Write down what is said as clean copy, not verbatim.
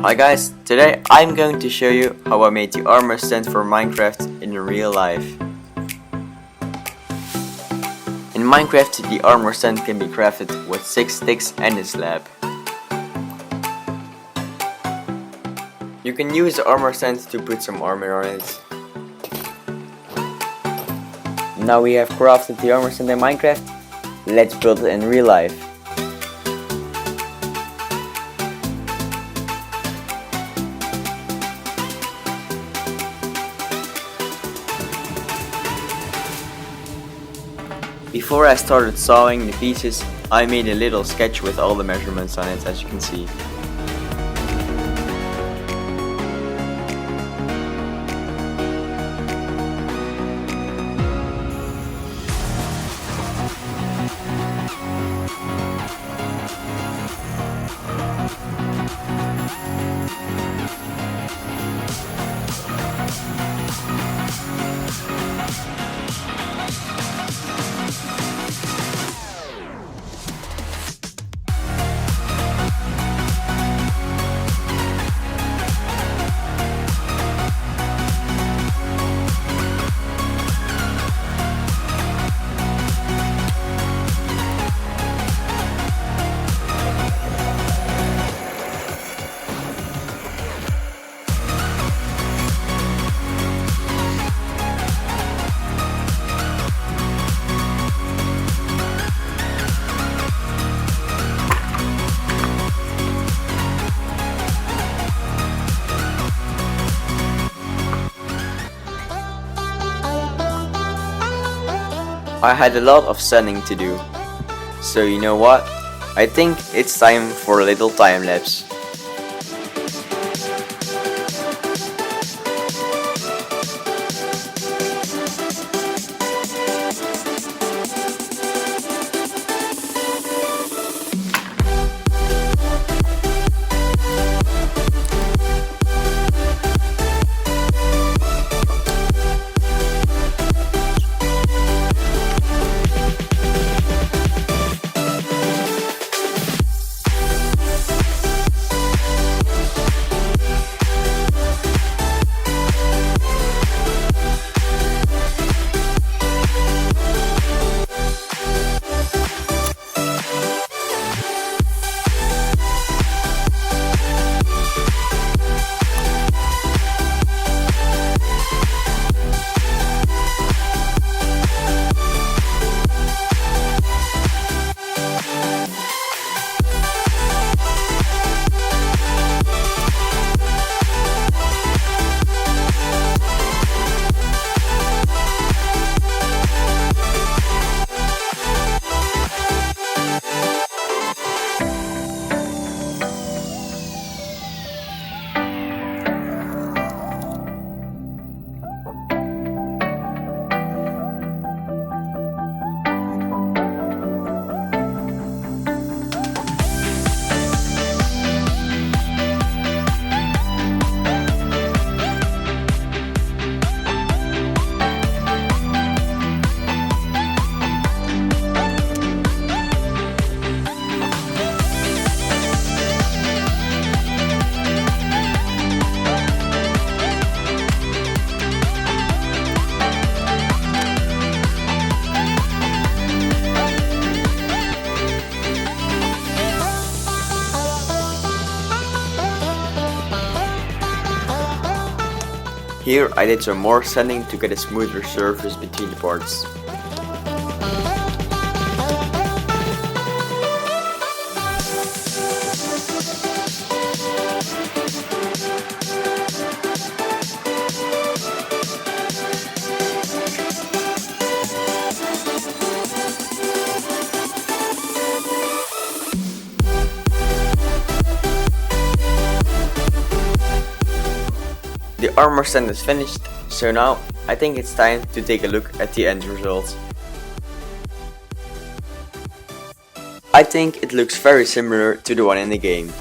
Hi guys, today I'm going to show you how I made the armor stand for Minecraft in real life. In Minecraft, the armor stand can be crafted with 6 sticks and a slab. You can use the armor stand to put some armor on it. Now we have crafted the armor stand in Minecraft, let's build it in real life. Before I started sawing the pieces, I made a little sketch with all the measurements on it, as you can see. I had a lot of sanding to do, so you know what? I think it's time for a little time lapse. Here I did some more sanding to get a smoother surface between the parts. The armor stand is finished, so now I think it's time to take a look at the end result. I think it looks very similar to the one in the game.